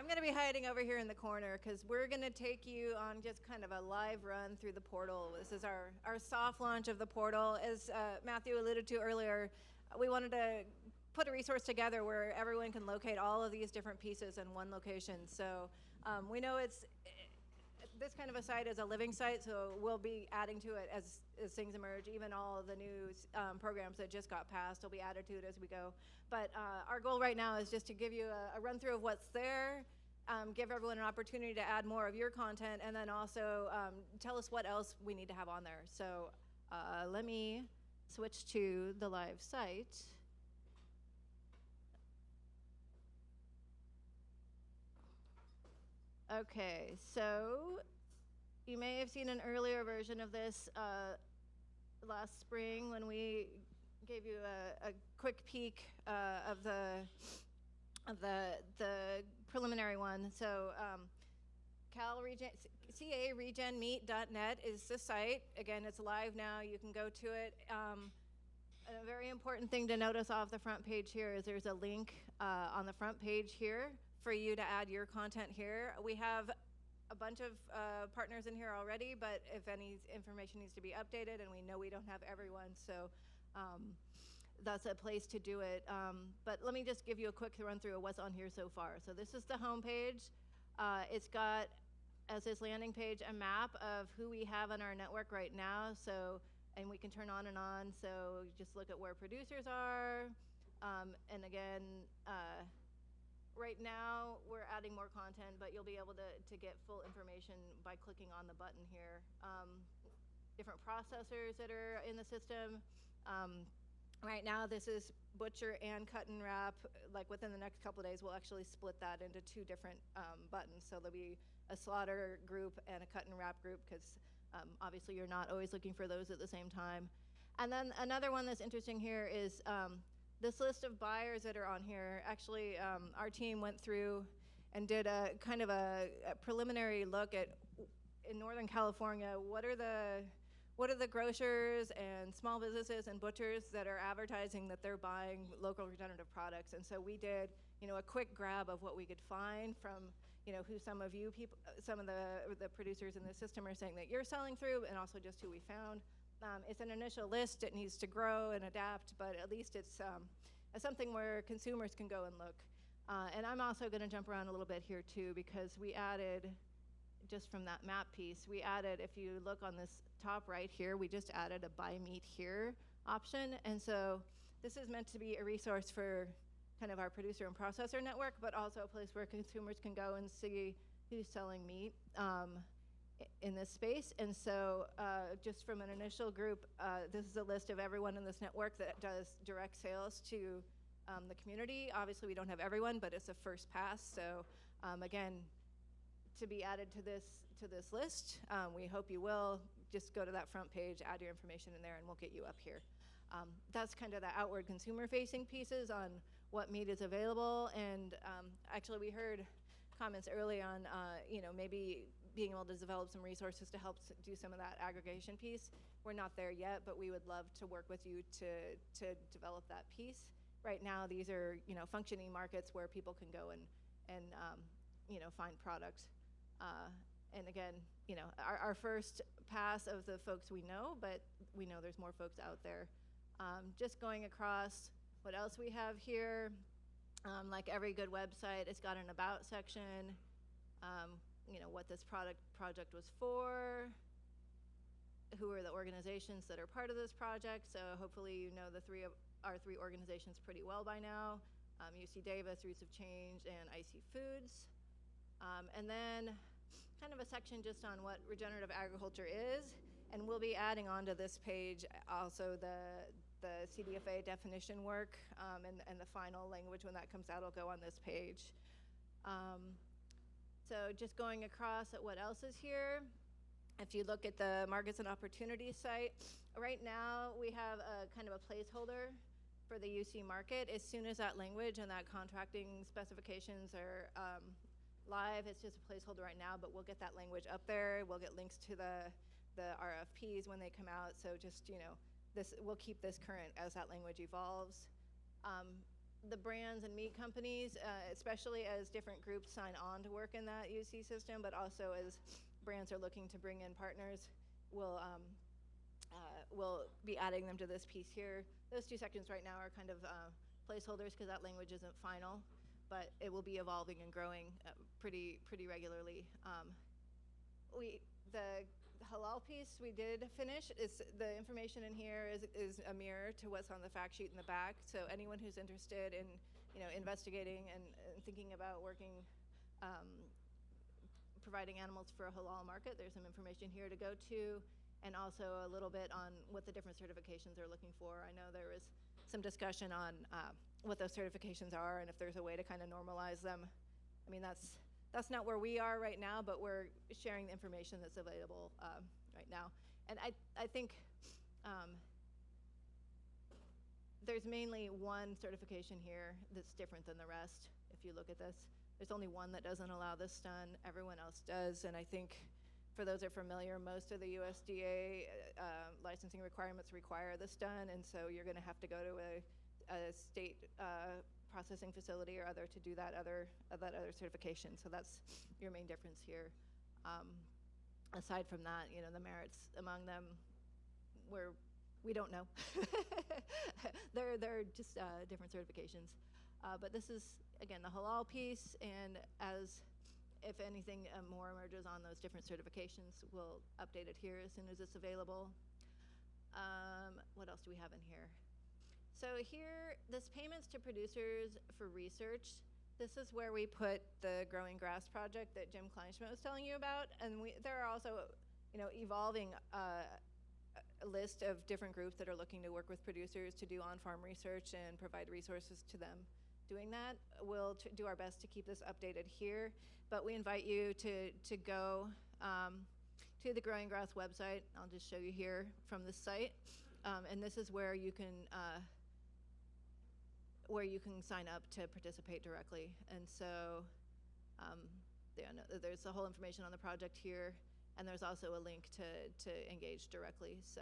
I'm going to be hiding over here in the corner because we're going to take you on just kind of a live run through the portal. This is our soft launch of the portal. As Matthew alluded to earlier, we wanted to put a resource together where everyone can locate all of these different pieces in one location. So we know this kind of a site is a living site, so we'll be adding to it as things emerge. Even all of the new programs that just got passed will be added to it as we go. But our goal right now is just to give you a run through of what's there, give everyone an opportunity to add more of your content, and then also tell us what else we need to have on there. So let me switch to the live site. Okay, so you may have seen an earlier version of this last spring when we gave you a quick peek of the preliminary one. So caregenmeet.net is the site. Again, it's live now. You can go to it. A very important thing to notice off the front page here is there's a link on the front page here for you to add your content here. We have a bunch of partners in here already, but if any information needs to be updated, and we know we don't have everyone, so that's a place to do it. But let me just give you a quick run through of what's on here so far. So this is the home page. It's got, as this landing page, a map of who we have on our network right now. So, and we can turn on and on. So just look at where producers are. And again, right now we're adding more content, but you'll be able to get full information by clicking on the button here. Different processors that are in the system. Right now this is butcher and cut and wrap. Like within the next couple of days, we'll actually split that into two different buttons. So there'll be a slaughter group and a cut and wrap group, because obviously you're not always looking for those at the same time. And then another one that's interesting here is this list of buyers that are on here. Actually, our team went through and did a kind of a preliminary look at, in Northern California, what are the grocers and small businesses and butchers that are advertising that they're buying local regenerative products. And so we did, a quick grab of what we could find from, who some of the producers in the system are saying that you're selling through, and also just who we found. It's an initial list. It needs to grow and adapt, but at least it's something where consumers can go and look. And I'm also going to jump around a little bit here too, because we added, just from that map piece, we added, if you look on this top right here, we just added a buy meat here option. And so this is meant to be a resource for kind of our producer and processor network, but also a place where consumers can go and see who's selling meat in this space. And so just from an initial group, this is a list of everyone in this network that does direct sales to the community. Obviously we don't have everyone, but it's a first pass. So again, to be added to this list, we hope you will. Just go to that front page, add your information in there, and we'll get you up here. That's kind of the outward consumer-facing pieces on what meat is available. And actually, we heard comments early on, maybe being able to develop some resources to help do some of that aggregation piece. We're not there yet, but we would love to work with you to develop that piece. Right now, these are functioning markets where people can go and find product. And again, our first pass of the folks we know, but we know there's more folks out there. Just going across, what else we have here? Like every good website, it's got an about section. What this project was for, who are the organizations that are part of this project. So hopefully you know our three organizations pretty well by now. UC Davis, Roots of Change, and IC Foods. And then kind of a section just on what regenerative agriculture is. And we'll be adding onto this page also the CDFA definition work, and the final language when that comes out will go on this page. So just going across at what else is here. If you look at the markets and opportunities site, right now we have a kind of a placeholder for the UC market. As soon as that language and that contracting specifications are live, it's just a placeholder right now, but we'll get that language up there. We'll get links to the RFPs when they come out. So just, we'll keep this current as that language evolves. the brands and meat companies, especially as different groups sign on to work in that UC system, but also as brands are looking to bring in partners, we'll be adding them to this piece here. Those two sections right now are kind of placeholders because that language isn't final, but it will be evolving and growing pretty regularly. The halal piece we did finish. The information in here is a mirror to what's on the fact sheet in the back. So anyone who's interested in investigating and thinking about working, providing animals for a halal market, there's some information here to go to, and also a little bit on what the different certifications are looking for. I know there was some discussion on what those certifications are and if there's a way to kind of normalize them. I mean, that's not where we are right now, but we're sharing the information that's available right now. And I think there's mainly one certification here that's different than the rest. If you look at this, there's only one that doesn't allow this stun. Everyone else does. And I think for those who are familiar, most of the USDA licensing requirements require the stun, and so you're going to have to go to a state processing facility or other to do that other certification. So that's your main difference here. Aside from that, the merits among them, we don't know. they're just different certifications. But this is, again, the halal piece, and if anything more emerges on those different certifications, we'll update it here as soon as it's available. What else do we have in here? So here, this payments to producers for research, this is where we put the growing grass project that Jim Kleinschmidt was telling you about. And there are also, evolving a list of different groups that are looking to work with producers to do on-farm research and provide resources to them doing that. We'll do our best to keep this updated here, but we invite you to go to the Growing Grass website. I'll just show you here from the site. And this is where you can sign up to participate directly. And so there's the whole information on the project here, and there's also a link to engage directly. So,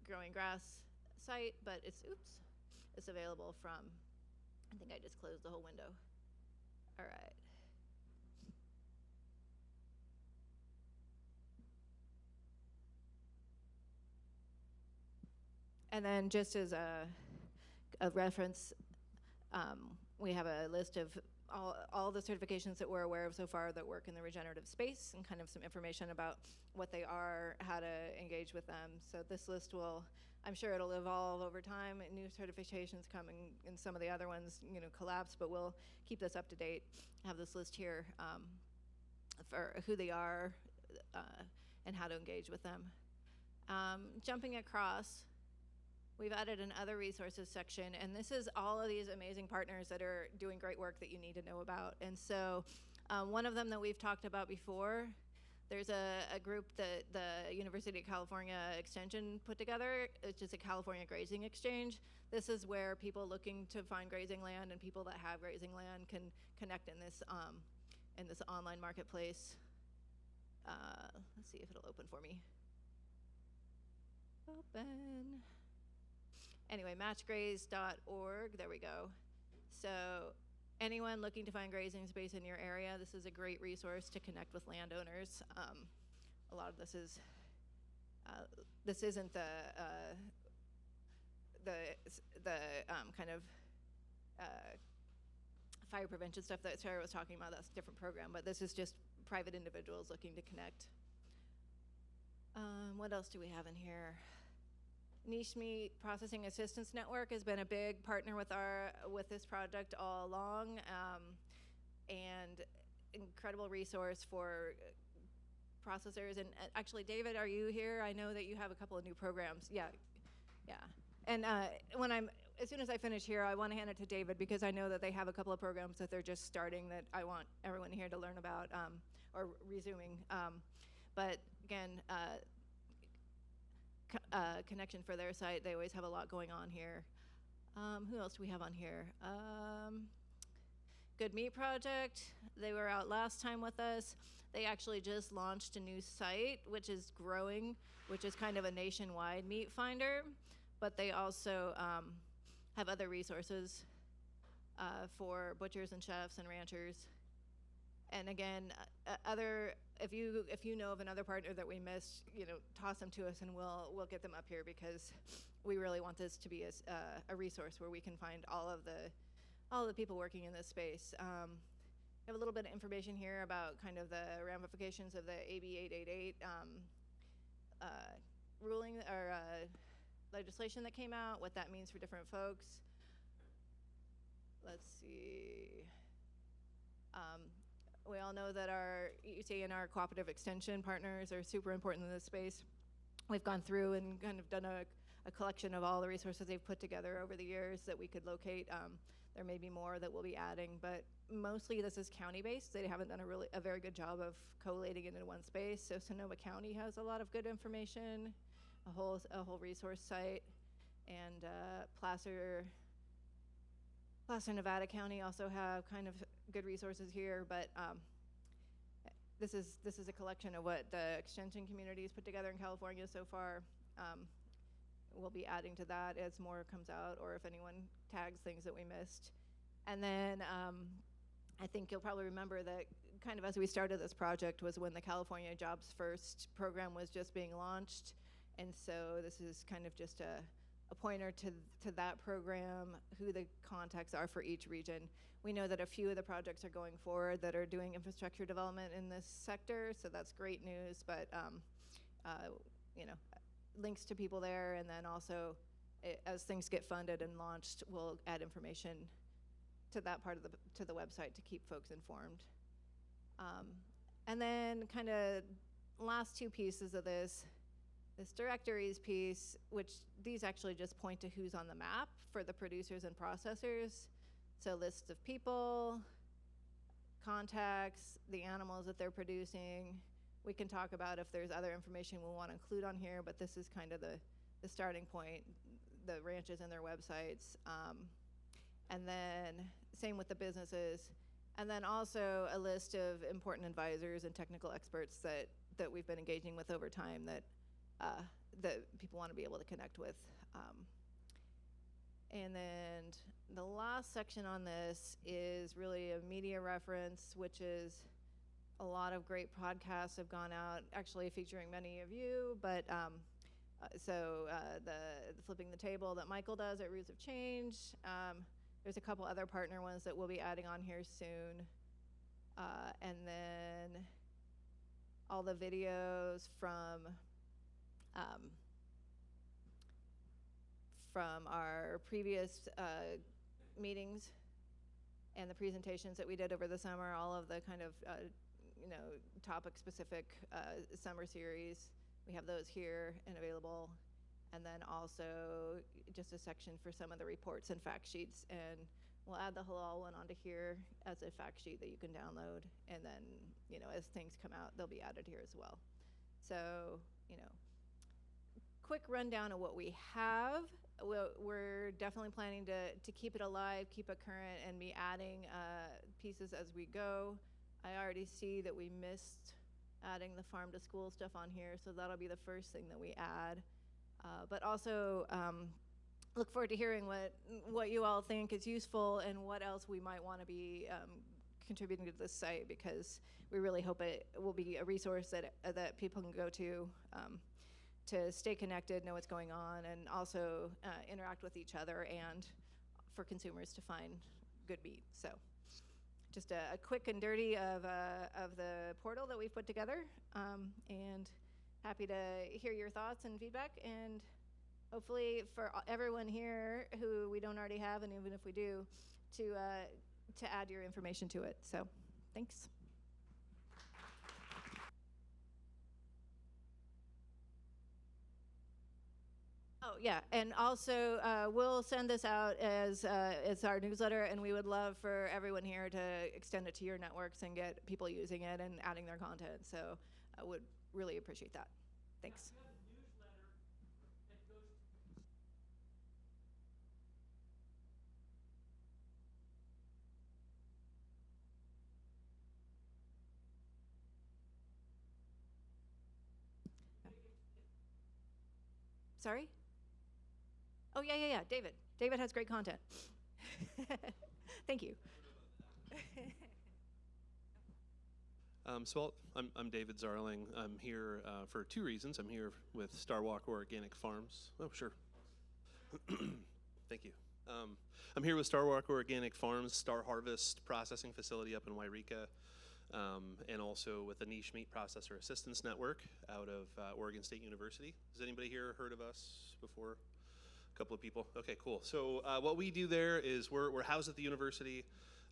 Growing Grass site, but it's available from, I think I just closed the whole window. All right. And then just as a reference, we have a list of all the certifications that we're aware of so far that work in the regenerative space, and kind of some information about what they are, how to engage with them. So this list I'm sure it'll evolve over time. New certifications come and some of the other ones, collapse, but we'll keep this up to date. Have this list here for who they are and how to engage with them. Jumping across, we've added an other resources section, and this is all of these amazing partners that are doing great work that you need to know about. And so one of them that we've talked about before, there's a group that the University of California Extension put together, which is a California Grazing Exchange. This is where people looking to find grazing land and people that have grazing land can connect in this online marketplace. Let's see if it'll open for me. Open. Anyway, matchgraze.org, there we go. So anyone looking to find grazing space in your area, this is a great resource to connect with landowners. A lot of this isn't the kind of fire prevention stuff that Sarah was talking about. That's a different program, but this is just private individuals looking to connect. What else do we have in here? Niche Meat Processing Assistance Network has been a big partner with this project all along, and incredible resource for processors. And actually, David, are you here? I know that you have a couple of new programs. Yeah. And as soon as I finish here, I want to hand it to David because I know that they have a couple of programs that they're just starting that I want everyone here to learn about or resuming. But again, connection for their site. They always have a lot going on here. Who else do we have on here? Good Meat Project. They were out last time with us. They actually just launched a new site, which is growing, which is kind of a nationwide meat finder. But they also have other resources for butchers and chefs and ranchers. And again, if you know of another partner that we missed, toss them to us and we'll get them up here, because we really want this to be a resource where we can find all of the people working in this space. I have a little bit of information here about kind of the ramifications of the AB 888 ruling or legislation that came out, what that means for different folks. Let's see. We all know that our EUC and our cooperative extension partners are super important in this space. We've gone through and kind of done a collection of all the resources they've put together over the years that we could locate. There may be more that we'll be adding, but mostly this is county-based. They haven't done a very good job of collating it in one space. So Sonoma County has a lot of good information, a whole resource site, and Placer, Nevada County also have kind of good resources here. But this is a collection of what the extension communities put together in California so far. We'll be adding to that as more comes out, or if anyone tags things that we missed. And then I think you'll probably remember that kind of as we started this project was when the California Jobs First program was just being launched. And so this is kind of just a pointer to that program, who the contacts are for each region. We know that a few of the projects are going forward that are doing infrastructure development in this sector, so that's great news. But links to people there, and then also as things get funded and launched, we'll add information to that part of the website to keep folks informed. And then kind of last two pieces of this directories piece, which these actually just point to who's on the map for the producers and processors. So lists of people, contacts, the animals that they're producing. We can talk about if there's other information we want to include on here, but this is kind of the starting point, the ranches and their websites. And then same with the businesses. And then also a list of important advisors and technical experts that we've been engaging with over time that people want to be able to connect with. And then the last section on this is really a media reference, which is a lot of great podcasts have gone out, actually featuring many of you, but the Flipping the Table that Michael does at Roots of Change. There's a couple other partner ones that we'll be adding on here soon. And then all the videos from our previous meetings and the presentations that we did over the summer, all of the kind of topic-specific summer series. We have those here and available. And then also just a section for some of the reports and fact sheets. And we'll add the halal one onto here as a fact sheet that you can download. And then, as things come out, they'll be added here as well. So, quick rundown of what we have. We're definitely planning to keep it alive, keep it current, and be adding pieces as we go. I already see that we missed adding the farm to school stuff on here, so that'll be the first thing that we add. But also look forward to hearing what you all think is useful and what else we might want to be contributing to this site, because we really hope it will be a resource that people can go to stay connected, know what's going on, and also interact with each other, and for consumers to find good meat. So just a quick and dirty of the portal that we've put together, and happy to hear your thoughts and feedback, and hopefully for everyone here who we don't already have, and even if we do, to add your information to it. So thanks. Oh, yeah, and also we'll send this out as our newsletter, and we would love for everyone here to extend it to your networks and get people using it and adding their content. So I would really appreciate that. Thanks. Yeah, we have a newsletter that goes to Sorry? Oh, yeah, David. David has great content. Thank you. I'm David Zarling. I'm here for two reasons. I'm here with Starwalk Organic Farms. Oh, sure. Thank you. I'm here with Starwalk Organic Farms, Star Harvest processing facility up in Wairika, and also with the Niche Meat Processor Assistance Network out of Oregon State University. Has anybody here heard of us before? A couple of people. Okay, cool. So what we do there is we're housed at the university,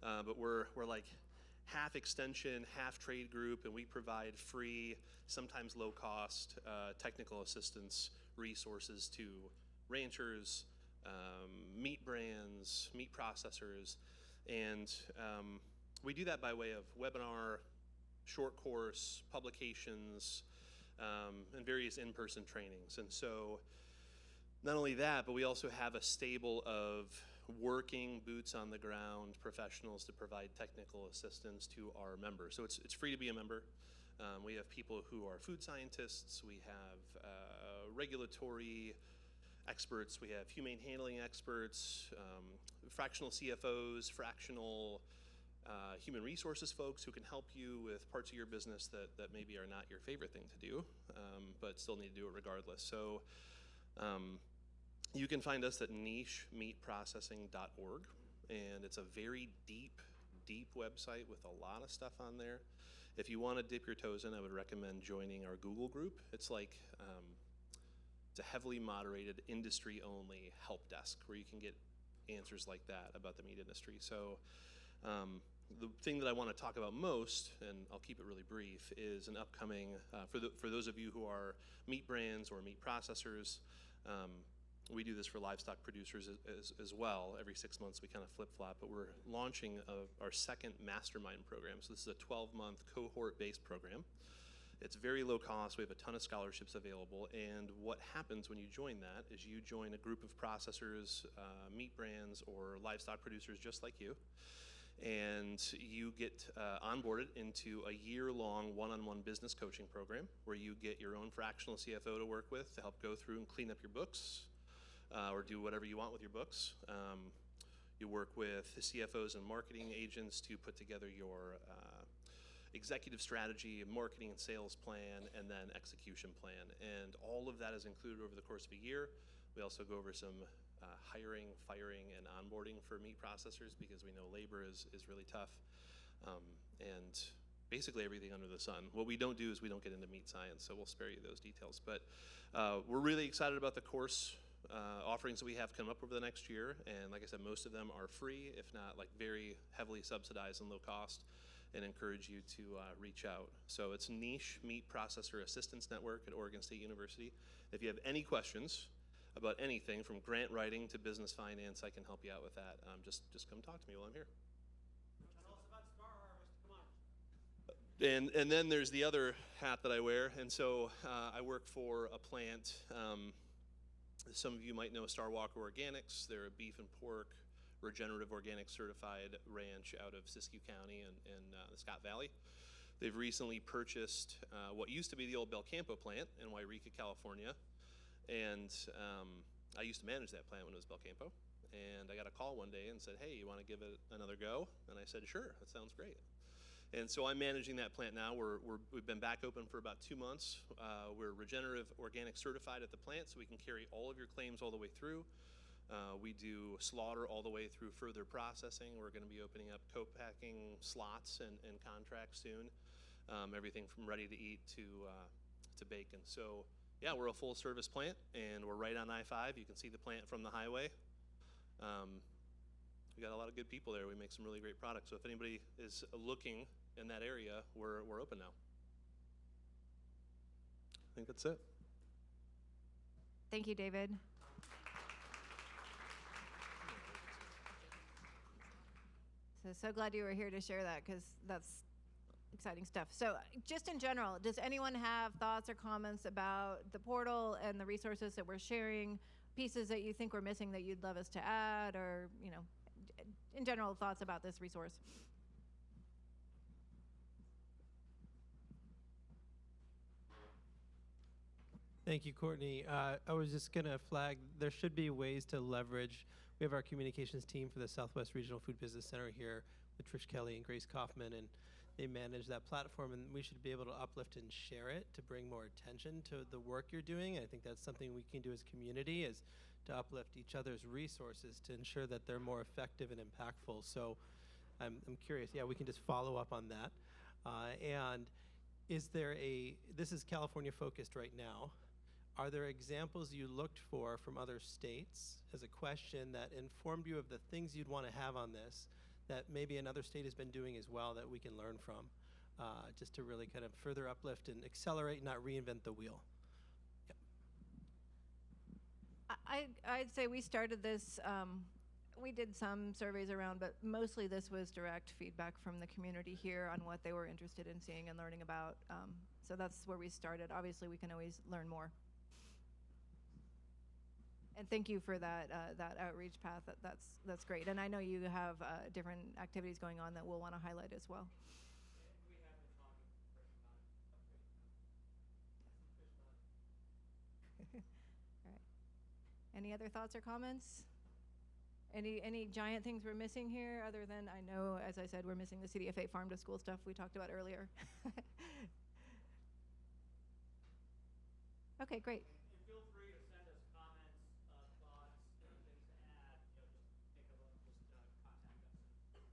but we're like half extension, half trade group, and we provide free, sometimes low cost, technical assistance resources to ranchers, meat brands, meat processors, and we do that by way of webinar, short course, publications, and various in-person trainings. And so not only that, but we also have a stable of working boots on the ground professionals to provide technical assistance to our members. So it's free to be a member. We have people who are food scientists, we have regulatory experts, we have humane handling experts, fractional CFOs, fractional human resources folks who can help you with parts of your business that maybe are not your favorite thing to do, but still need to do it regardless. So you can find us at nichemeatprocessing.org, and it's a very deep website with a lot of stuff on there. If you want to dip your toes in, I would recommend joining our Google group. It's like it's a heavily moderated, industry-only help desk where you can get answers like that about the meat industry. So the thing that I want to talk about most, and I'll keep it really brief, is an upcoming, for those of you who are meat brands or meat processors, we do this for livestock producers as well. Every 6 months we kind of flip-flop, but we're launching our second mastermind program. So this is a 12-month cohort-based program. It's very low cost. We have a ton of scholarships available, and what happens when you join that is you join a group of processors, meat brands, or livestock producers just like you, and you get onboarded into a year-long one-on-one business coaching program where you get your own fractional CFO to work with to help go through and clean up your books, or do whatever you want with your books. You work with the CFOs and marketing agents to put together your executive strategy, marketing and sales plan, and then execution plan. And all of that is included over the course of a year. We also go over some hiring, firing, and onboarding for meat processors because we know labor is really tough. And basically everything under the sun. What we don't do is we don't get into meat science, so we'll spare you those details. But we're really excited about the course offerings that we have come up over the next year, and like I said, most of them are free, if not like very heavily subsidized and low cost, and encourage you to reach out. So it's Niche Meat Processor Assistance Network at Oregon State University. If you have any questions about anything from grant writing to business finance, I can help you out with that. Just come talk to me while I'm here. Tell us about Star Harvest. Come on. And then there's the other hat that I wear, and so I work for a plant. Some of you might know Starwalk Organics. They're a beef and pork regenerative organic certified ranch out of Siskiyou County in the Scott Valley. They've recently purchased what used to be the old Belcampo plant in Wairika, California. And I used to manage that plant when it was Belcampo. And I got a call one day and said, hey, you want to give it another go? And I said, sure, that sounds great. And so I'm managing that plant now. We've been back open for about 2 months. We're regenerative organic certified at the plant, so we can carry all of your claims all the way through. We do slaughter all the way through further processing. We're going to be opening up co-packing slots and contracts soon. Everything from ready to eat to bacon. So yeah, we're a full service plant, and we're right on I-5. You can see the plant from the highway. We got a lot of good people there. We make some really great products. So if anybody is looking in that area, we're open now. I think that's it. Thank you, David. So glad you were here to share that, because that's exciting stuff. So just in general, does anyone have thoughts or comments about the portal and the resources that we're sharing, pieces that you think we're missing that you'd love us to add, or, you know, in general thoughts about this resource? Thank you, Courtney. I was just going to flag, there should be ways to leverage. we have our communications team for the Southwest Regional Food Business Center here with Trish Kelly and Grace Kaufman, and they manage that platform, and we should be able to uplift and share it to bring more attention to the work you're doing. I think that's something we can do as a community, is to uplift each other's resources to ensure that they're more effective and impactful. So I'm curious, yeah, we can just follow up on that. And is there this is California focused right now. Are there examples you looked for from other states as a question that informed you of the things you'd want to have on this that maybe another state has been doing as well that we can learn from, just to really kind of further uplift and accelerate, not reinvent the wheel? Yep. I'd say we started this, we did some surveys around, but mostly this was direct feedback from the community here on what they were interested in seeing and learning about. So that's where we started. Obviously, we can always learn more. And thank you for that that outreach path. That's great. And I know you have different activities going on that we'll want to highlight as well. We have been talking to Trish about it. All right. Any other thoughts or comments? Any giant things we're missing here other than, I know, as I said, we're missing the CDFA farm to school stuff we talked about earlier. Okay, great. And feel free to send us comments, thoughts, things to add. Just contact us.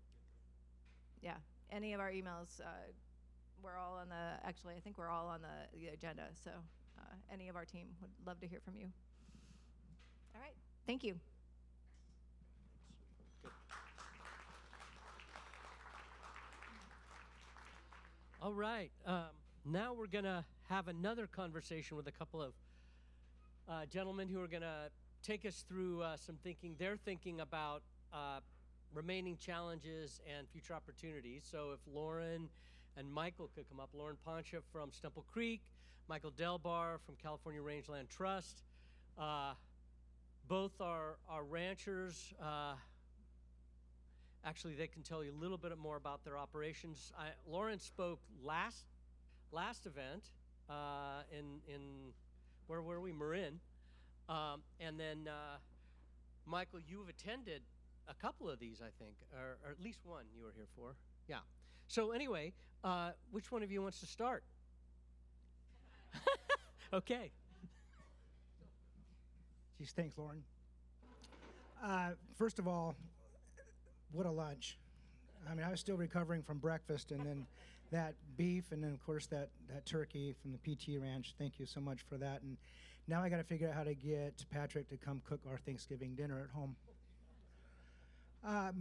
Yeah, any of our emails, we're all on the, actually, I think we're all on the agenda, so any of our team would love to hear from you. All right, thank you. All right, now we're gonna have another conversation with a couple of gentlemen who are gonna take us through some thinking. They're thinking about remaining challenges and future opportunities. So if Loren and Michael could come up. Loren Ponica from Stemple Creek, Michael Delbar from California Rangeland Trust. Both are ranchers. Actually, they can tell you a little bit more about their operations. Loren spoke last event in where were we? Marin. And then Michael, you've attended a couple of these, I think, or at least one you were here for. Yeah. So anyway, which one of you wants to start? Okay. Geez, thanks, Loren. First of all, what a lunch. I mean, I was still recovering from breakfast, and then that beef, and then, of course, that turkey from the PT Ranch. Thank you so much for that. And now I got to figure out how to get Patrick to come cook our Thanksgiving dinner at home.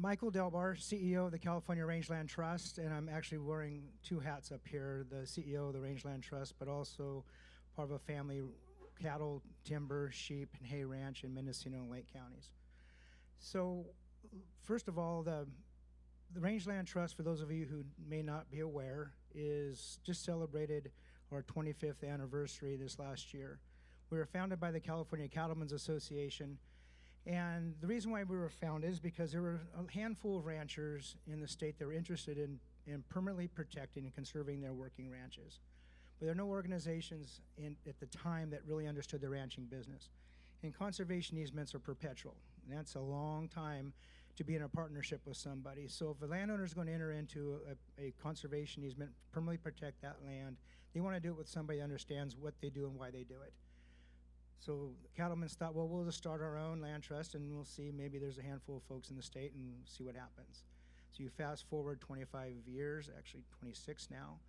Michael Delbar, CEO of the California Rangeland Trust, and I'm actually wearing two hats up here, the CEO of the Rangeland Trust, but also part of a family cattle, timber, sheep, and hay ranch in Mendocino and Lake counties. So, first of all, the Rangeland Trust, for those of you who may not be aware, is just celebrated our 25th anniversary this last year. We were founded by the California Cattlemen's Association, and the reason why we were founded is because there were a handful of ranchers in the state that were interested in permanently protecting and conserving their working ranches. But there are no organizations at the time that really understood the ranching business. And conservation easements are perpetual, and that's a long time to be in a partnership with somebody. So if a landowner is going to enter into a conservation easement, permanently protect that land, they want to do it with somebody who understands what they do and why they do it. So the cattlemen thought, well, we'll just start our own land trust, and we'll see, maybe there's a handful of folks in the state, and see what happens. So you fast forward 25 years, actually 26 now,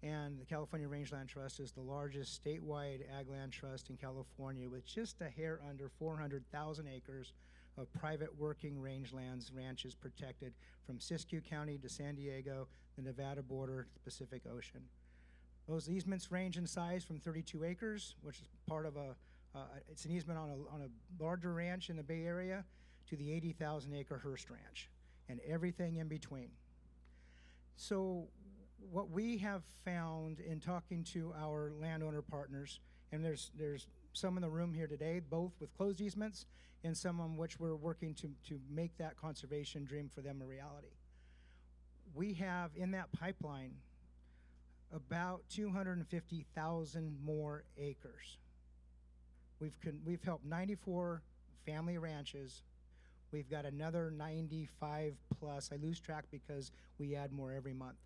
and the California Rangeland Trust is the largest statewide ag land trust in California, with just a hair under 400,000 acres of private working rangelands, ranches protected from Siskiyou County to San Diego, the Nevada border to the Pacific Ocean. Those easements range in size from 32 acres, which is part of it's an easement on a larger ranch in the Bay Area, to the 80,000 acre Hearst Ranch, and everything in between. So what we have found in talking to our landowner partners, and there's some in the room here today, both with closed easements and some on which we're working to make that conservation dream for them a reality. We have in that pipeline about 250,000 more acres. We've helped 94 family ranches We've got another 95 plus. I lose track because we add more every month,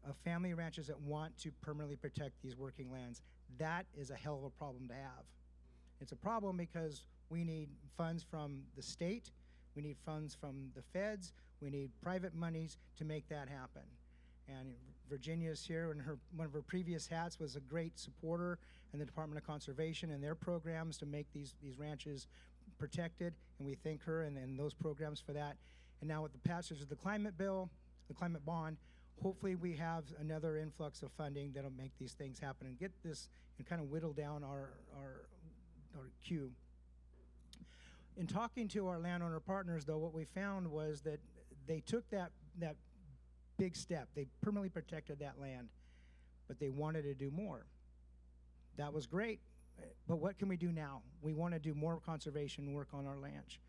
of family ranchers that want to permanently protect these working lands. That is a hell of a problem to have. It's a problem because we need funds from the state, we need funds from the feds, we need private monies to make that happen. And Virginia's here, and one of her previous hats was a great supporter in the Department of Conservation and their programs to make these ranches protected, and we thank her and those programs for that. And now with the passage of the climate bill, the climate bond, hopefully we have another influx of funding that'll make these things happen and get this and kind of whittle down our queue. In talking to our landowner partners, though, what we found was that they took that big step. They permanently protected that land, but they wanted to do more. That was great, but what can we do now? We want to do more conservation work on our ranch.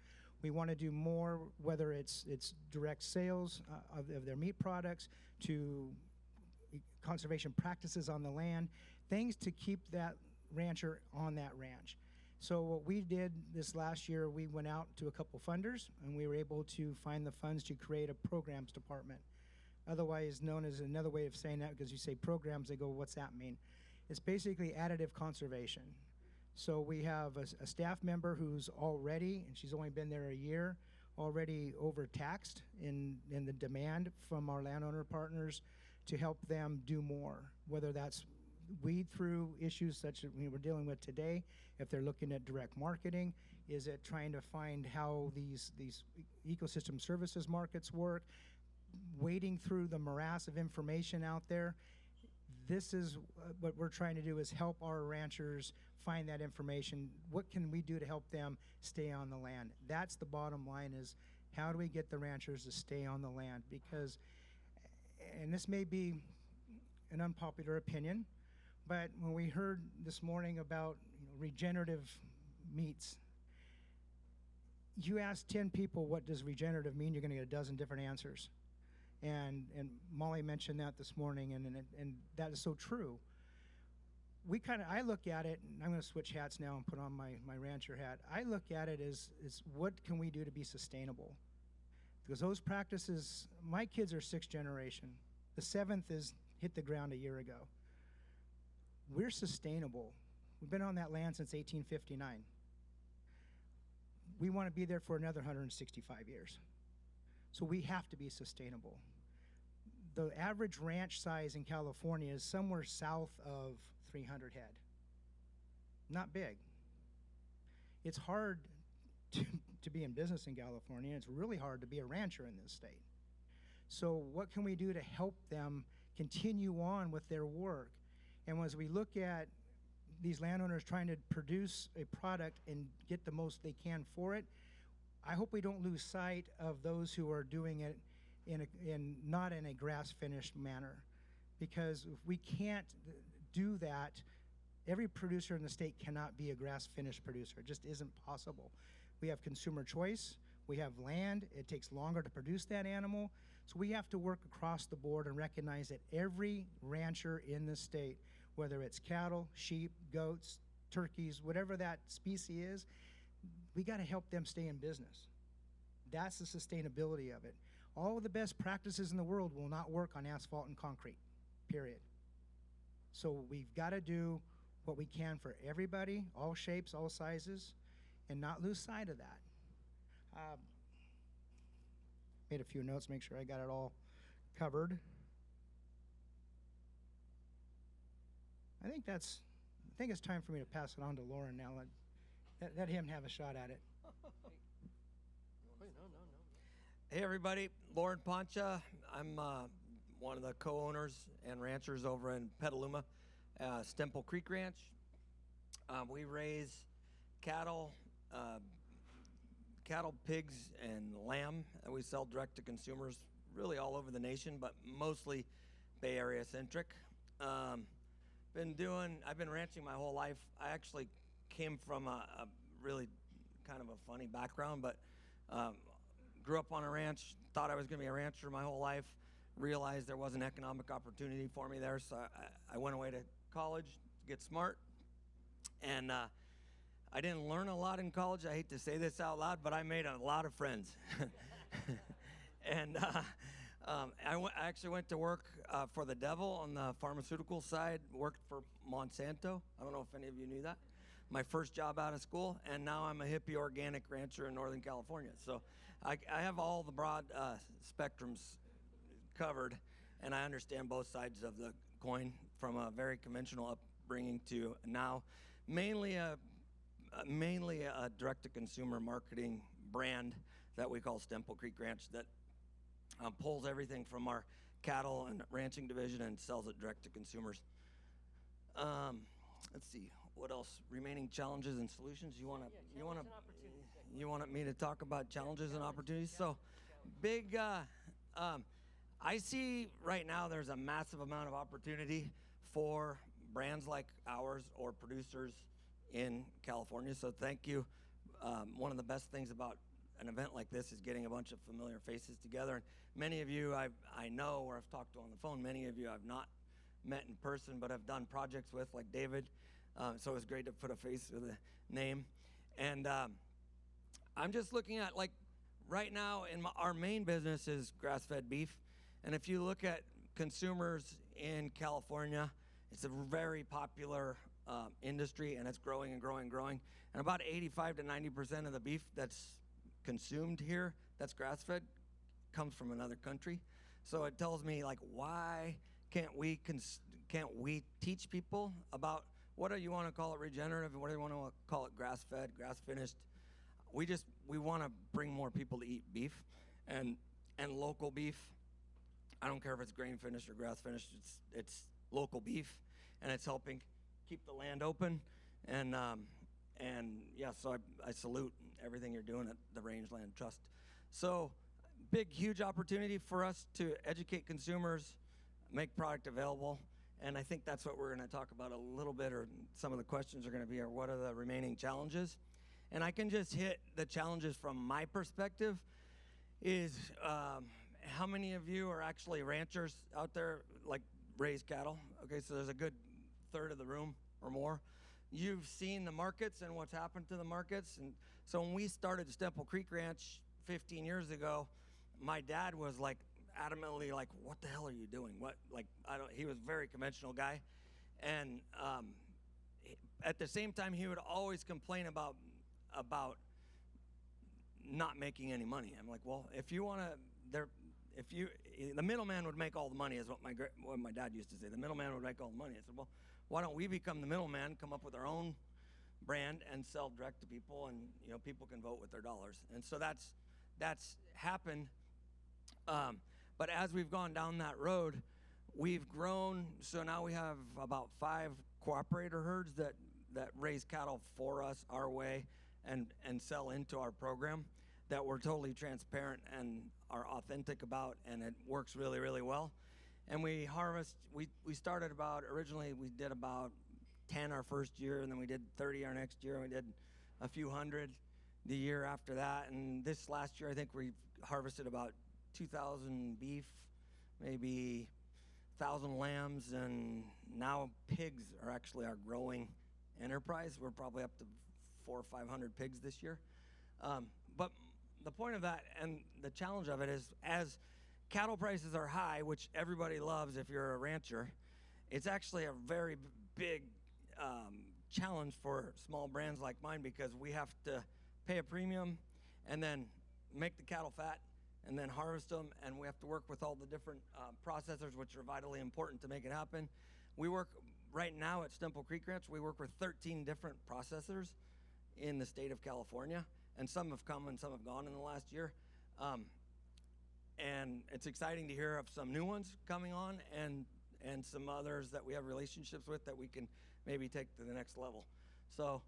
We want to do more, whether it's direct sales of their meat products, to conservation practices on the land, things to keep that rancher on that ranch. So what we did this last year, we went out to a couple funders, and we were able to find the funds to create a programs department, otherwise known as, another way of saying that, because you say programs, they go, what's that mean? It's basically additive conservation. So we have a staff member who's already, and she's only been there a year, already overtaxed in the demand from our landowner partners to help them do more, whether that's weed through issues such as we're dealing with today, if they're looking at direct marketing, is it trying to find how these ecosystem services markets work, wading through the morass of information out there. This is what we're trying to do, is help our ranchers find that information. What can we do to help them stay on the land? That's the bottom line, is how do we get the ranchers to stay on the land? Because, and this may be an unpopular opinion, but when we heard this morning about regenerative meats, you ask 10 people what does regenerative mean, you're going to get a dozen different answers. And Molly mentioned that this morning, and that is so true. I look at it, and I'm going to switch hats now and put on my rancher hat. I look at it as what can we do to be sustainable? Because those practices, my kids are 6th generation. The 7th is hit the ground a year ago. We're sustainable. We've been on that land since 1859. We want to be there for another 165 years. So we have to be sustainable. The average ranch size in California is somewhere south of 300 head. Not big. It's hard to be in business in California. It's really hard to be a rancher in this state. So what can we do to help them continue on with their work? And as we look at these landowners trying to produce a product and get the most they can for it, I hope we don't lose sight of those who are doing it not in a grass-finished manner. Because if we can't do that, every producer in the state cannot be a grass-finished producer. It just isn't possible. We have consumer choice, we have land, it takes longer to produce that animal, so we have to work across the board and recognize that every rancher in the state, whether it's cattle, sheep, goats, turkeys, whatever that species is, we got to help them stay in business. That's the sustainability of it. All of the best practices in the world will not work on asphalt and concrete, period. So we've got to do what we can for everybody, all shapes, all sizes, and not lose sight of that. Made a few notes, make sure I got it all covered. I think it's time for me to pass it on to Loren now. Let him have a shot at it. Hey everybody, Loren Ponica. I'm one of the co-owners and ranchers over in Petaluma, Stemple Creek Ranch. We raise cattle, pigs, and lamb, and we sell direct to consumers really all over the nation, but mostly Bay Area centric. I've been ranching my whole life. I actually came from a really kind of a funny background, but grew up on a ranch, thought I was going to be a rancher my whole life, realized there was an economic opportunity for me there, so I went away to college to get smart, and I didn't learn a lot in college. I hate to say this out loud, but I made a lot of friends. And I actually went to work for the devil on the pharmaceutical side, worked for Monsanto. I don't know if any of you knew that. My first job out of school, and now I'm a hippie organic rancher in Northern California. So I have all the broad spectrums covered, and I understand both sides of the coin, from a very conventional upbringing to now mainly a direct-to-consumer marketing brand that we call Stemple Creek Ranch that pulls everything from our cattle and ranching division and sells it direct to consumers. Let's see, what else? Remaining challenges and solutions. You want me to talk about challenges and opportunities? So, big. I see right now there's a massive amount of opportunity for brands like ours or producers in California. So thank you. One of the best things about an event like this is getting a bunch of familiar faces together. And many of you I know, or I've talked to on the phone. Many of you I've not met in person, but I've done projects with, like David. So it was great to put a face with a name. And I'm just looking at, like, right now our main business is grass-fed beef. And if you look at consumers in California, it's a very popular industry, and it's growing and growing and growing. And about 85 to 90% of the beef that's consumed here, that's grass-fed, comes from another country. So it tells me, like, why can't we teach people about what do you want to call it, regenerative, and what do you want to call it, grass-fed, grass-finished? We want to bring more people to eat beef and local beef. I don't care if it's grain finished or grass finished. It's local beef, and it's helping keep the land open. And yeah, so I salute everything you're doing at the Rangeland Trust. So big, huge opportunity for us to educate consumers, make product available, and I think that's what we're going to talk about a little bit, or some of the questions are going to be, what are the remaining challenges? And I can just hit the challenges from my perspective. Is how many of you are actually ranchers out there, like raise cattle? Okay, so there's a good third of the room or more. You've seen the markets and what's happened to the markets. And so when we started Stemple Creek Ranch 15 years ago, my dad was like adamantly like, what the hell are you doing? He was a very conventional guy. And at the same time, he would always complain about not making any money. I'm like, well, the middleman would make all the money, is what my dad used to say. The middleman would make all the money. I said, well, why don't we become the middleman, come up with our own brand, and sell direct to people, and people can vote with their dollars. And so that's happened. But as we've gone down that road, we've grown. So now we have about 5 cooperator herds that raise cattle for us our way and sell into our program, that we're totally transparent and are authentic about, and it works really, really well. And we harvest, we started originally we did about 10 our first year, and then we did 30 our next year, and we did a few hundred the year after that. And this last year, I think we harvested about 2,000 beef, maybe 1,000 lambs, and now pigs are actually our growing enterprise. We're probably up to 400 or 500 pigs this year. But the point of that and the challenge of it is, as cattle prices are high, which everybody loves if you're a rancher, it's actually a very big challenge for small brands like mine, because we have to pay a premium and then make the cattle fat and then harvest them, and we have to work with all the different processors, which are vitally important to make it happen. We work right now at Stemple Creek Ranch, we work with 13 different processors in the state of California, and some have come and some have gone in the last year. And it's exciting to hear of some new ones coming on, and some others that we have relationships with that we can maybe take to the next level. So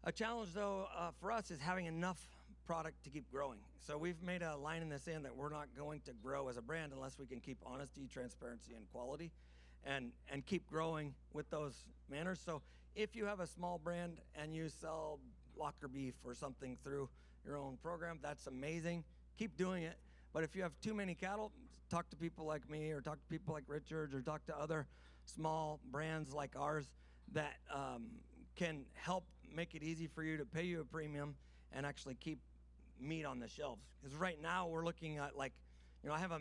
a challenge, though, for us is having enough product to keep growing. So we've made a line in the sand that we're not going to grow as a brand unless we can keep honesty, transparency, and quality, and keep growing with those manners. So if you have a small brand and you sell locker beef or something through your own program, that's amazing. Keep doing it. But if you have too many cattle, talk to people like me, or talk to people like Richard, or talk to other small brands like ours that can help make it easy for you to pay you a premium and actually keep meat on the shelves. Because right now we're looking at like, I have I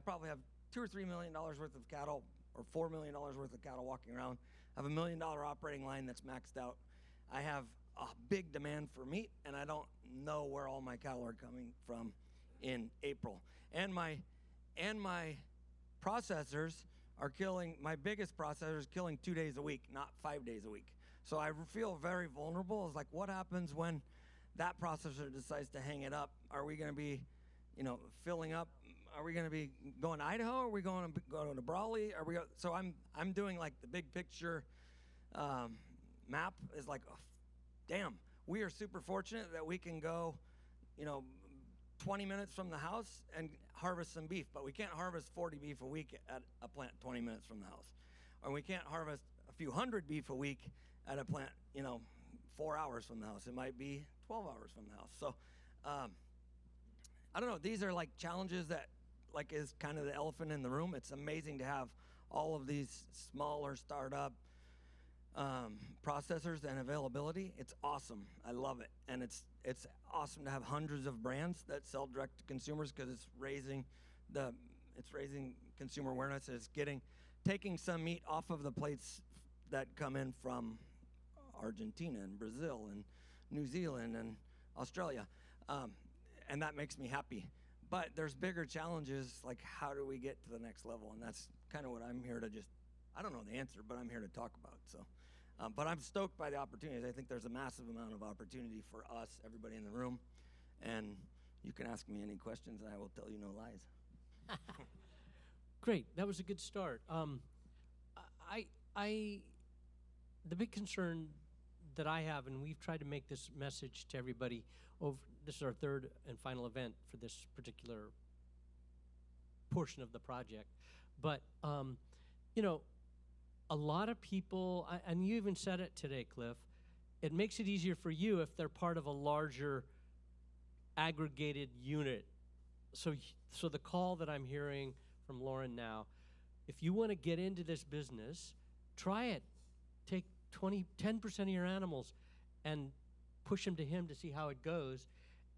probably have $2 or $3 million worth of cattle, or $4 million worth of cattle walking around. I have $1 million operating line that's maxed out. I have a big demand for meat, and I don't know where all my cattle are coming from in April. And my processors are killing, my biggest processor is killing 2 days a week, not 5 days a week. So I feel very vulnerable. It's like, what happens when that processor decides to hang it up? Are we going to be, filling up? Are we going to be going to Idaho? Are we going to Brawley? So I'm doing like the big picture map is like, oh, damn, we are super fortunate that we can go, 20 minutes from the house and harvest some beef, but we can't harvest 40 beef a week at a plant 20 minutes from the house. Or we can't harvest a few hundred beef a week at a plant, 4 hours from the house. It might be 12 hours from the house. So, I don't know. These are like challenges that like is kind of the elephant in the room. It's amazing to have all of these smaller startup processors and availability. It's awesome. I love it. And it's awesome to have hundreds of brands that sell direct to consumers, because it's raising consumer awareness. It's taking some meat off of the plates that come in from Argentina and Brazil and New Zealand and Australia. And that makes me happy. But there's bigger challenges, like how do we get to the next level? And that's kind of what I'm here to I don't know the answer, but I'm here to talk about. So, but I'm stoked by the opportunities. I think there's a massive amount of opportunity for us, everybody in the room. And you can ask me any questions, and I will tell you no lies. Great, that was a good start. The big concern that I have, and we've tried to make this message to everybody this is our third and final event for this particular portion of the project, but a lot of people, and you even said it today, Cliff, it makes it easier for you if they're part of a larger aggregated unit. So the call that I'm hearing from Loren now, if you want to get into this business, try it. Take 10% of your animals and push them to him to see how it goes,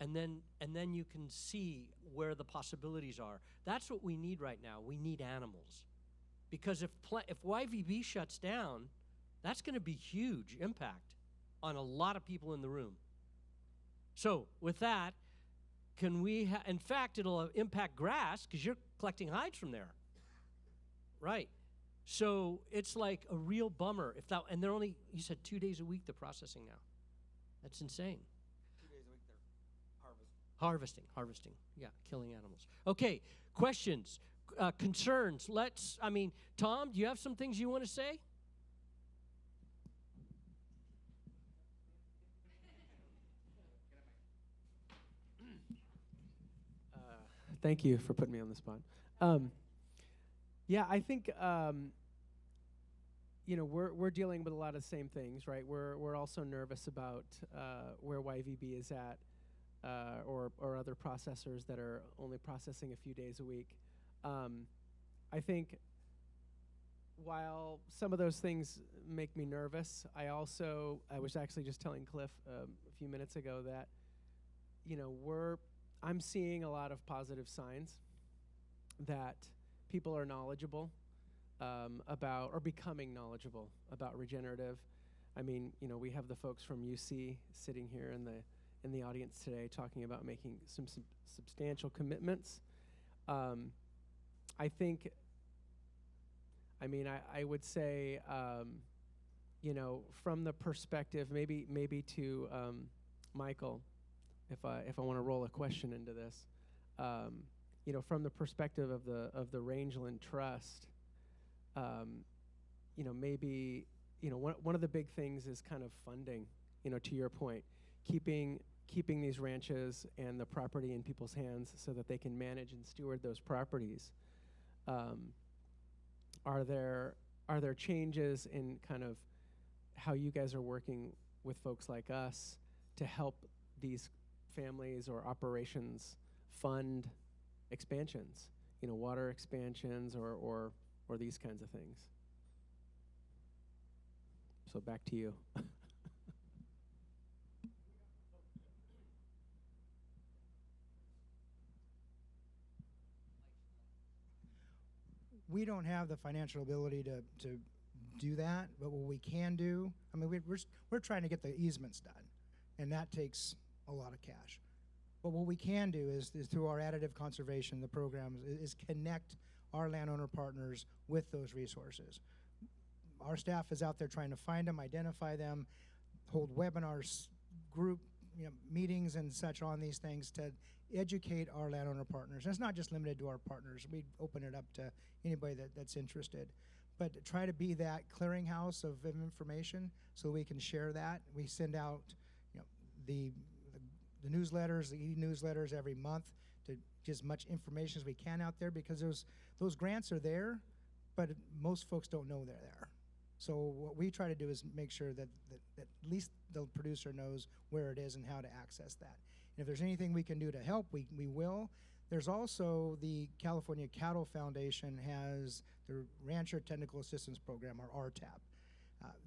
and then you can see where the possibilities are. That's what we need right now. We need animals. Because if YVB shuts down, that's going to be huge impact on a lot of people in the room. So with that, can we, in fact, it'll impact grass because you're collecting hides from there. Right. So it's like a real bummer. And they're only, you said 2 days a week they're processing now. That's insane. 2 days a week they're Harvesting. Yeah, killing animals. Okay, questions, concerns. Tom, do you have some things you want to say? Thank you for putting me on the spot. Yeah, I think we're dealing with a lot of the same things, right? We're also nervous about where YVB is at, or other processors that are only processing a few days a week. I think while some of those things make me nervous, I was actually just telling Cliff a few minutes ago that I'm seeing a lot of positive signs that people are knowledgeable about, or becoming knowledgeable about regenerative. I mean, we have the folks from UC sitting here in the audience today talking about making some substantial commitments. I think, I would say, from the perspective, maybe to Michael, if I want to roll a question into this, from the perspective of the Rangeland Trust, maybe one of the big things is kind of funding. To your point, keeping these ranches and the property in people's hands so that they can manage and steward those properties. Are there changes in kind of how you guys are working with folks like us to help these families or operations fund expansions, water expansions or these kinds of things? So back to you. we don't have the financial ability to do that, but what we can do, I mean, we're trying to get the easements done, and that takes a lot of cash. But what we can do is through our additive conservation, the programs, is connect our landowner partners with those resources. Our staff is out there trying to find them, identify them, hold webinars, group meetings and such on these things to educate our landowner partners. And it's not just limited to our partners. We open it up to anybody that's interested. But to try to be that clearinghouse of information so we can share that. We send out the newsletters, the e-newsletters every month to get as much information as we can out there, because those grants are there, but most folks don't know they're there. So what we try to do is make sure that at least the producer knows where it is and how to access that. And if there's anything we can do to help, we will. There's also the California Cattle Foundation has the Rancher Technical Assistance Program, or RTAP.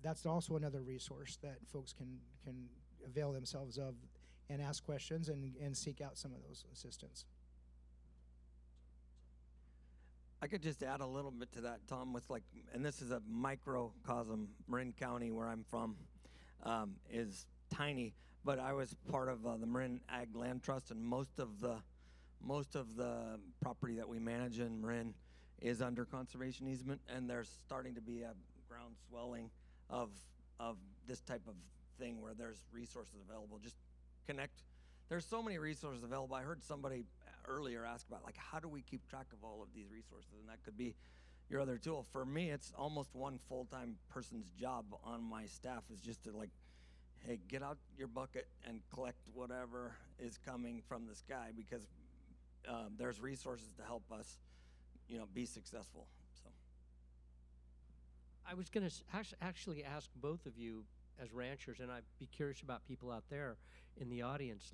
That's also another resource that folks can avail themselves of and ask questions and seek out some of those assistance. I could just add a little bit to that, Tom, with and this is a microcosm. Marin County, where I'm from, is tiny, but I was part of the Marin Ag Land Trust, and most of the property that we manage in Marin is under conservation easement, and there's starting to be a ground swelling of this type of thing where there's resources available. Just connect. There's so many resources available. I heard somebody earlier ask about how do we keep track of all of these resources, and that could be your other tool. For me, it's almost one full-time person's job on my staff is just to hey, get out your bucket and collect whatever is coming from the sky, because there's resources to help us be successful. So I was going to actually ask both of you as ranchers, and I'd be curious about people out there in the audience,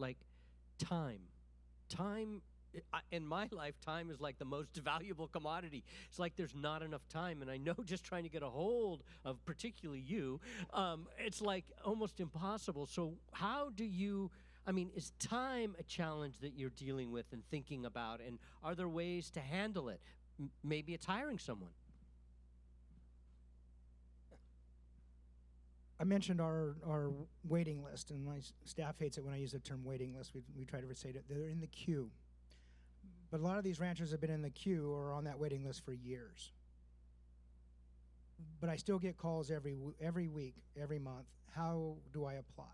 time. In my life, time is the most valuable commodity. It's there's not enough time, and I know just trying to get a hold of particularly you, it's almost impossible. So how do you, is time a challenge that you're dealing with and thinking about, and are there ways to handle it? Maybe it's hiring someone. I mentioned our waiting list, and my staff hates it when I use the term waiting list. We try to restate it. They're in the queue. But a lot of these ranchers have been in the queue or on that waiting list for years. But I still get calls every week, every month. How do I apply?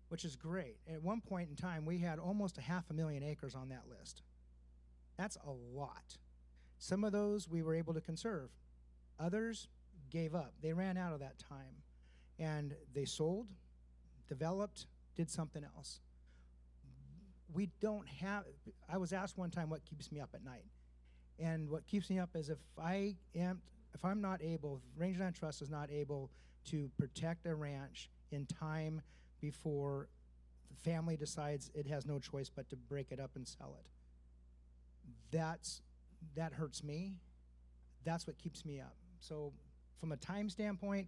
Which is great. At one point in time, we had almost 500,000 acres on that list. That's a lot. Some of those we were able to conserve. Others gave up. They ran out of that time. And they sold, developed, did something else. We don't have, I was asked one time what keeps me up at night. And what keeps me up is if I'm not able, if Rangeland Trust is not able to protect a ranch in time before the family decides it has no choice but to break it up and sell it, that hurts me. That's what keeps me up. So from a time standpoint,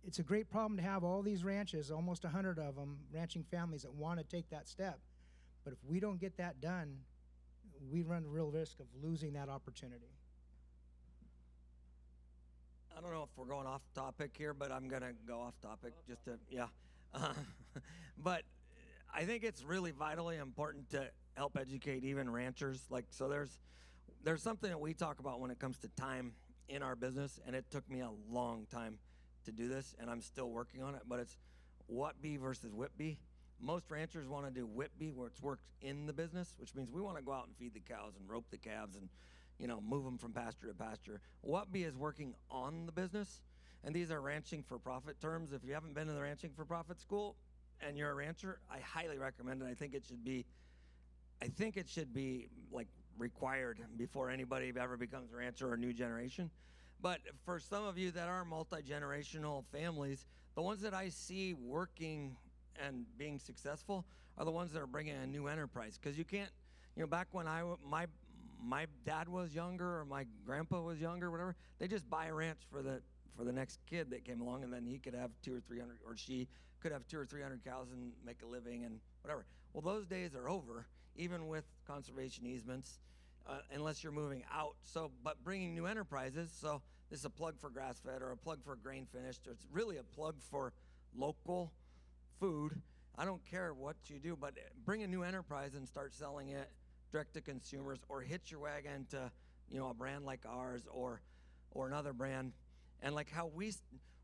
it's a great problem to have all these ranches, almost 100 of them, ranching families that want to take that step. But if we don't get that done, we run the real risk of losing that opportunity. I don't know if we're going off topic here, but I'm going to go off topic just to, yeah. But I think it's really vitally important to help educate even ranchers. So there's something that we talk about when it comes to time in our business, and it took me a long time to do this, and I'm still working on it, but it's what-be versus whip-be. Most ranchers want to do whip-be, where it's worked in the business, which means we want to go out and feed the cows and rope the calves and move them from pasture to pasture. What-be is working on the business, and these are ranching for profit terms. If you haven't been to the ranching for profit school and you're a rancher, I highly recommend it. I think it should be required before anybody ever becomes a rancher or a new generation. But for some of you that are multi-generational families, the ones that I see working and being successful are the ones that are bringing a new enterprise. Because you can't, back when my dad was younger or my grandpa was younger, whatever, they just buy a ranch for the next kid that came along, and then he could have 200 or 300, or she could have 200 or 300 cows and make a living and whatever. Well, those days are over, even with conservation easements. unless you're moving out. So, but bringing new enterprises, so this is a plug for grass-fed or a plug for grain-finished, or it's really a plug for local food. I don't care what you do, but bring a new enterprise and start selling it direct to consumers, or hitch your wagon to, a brand like ours or another brand. And like how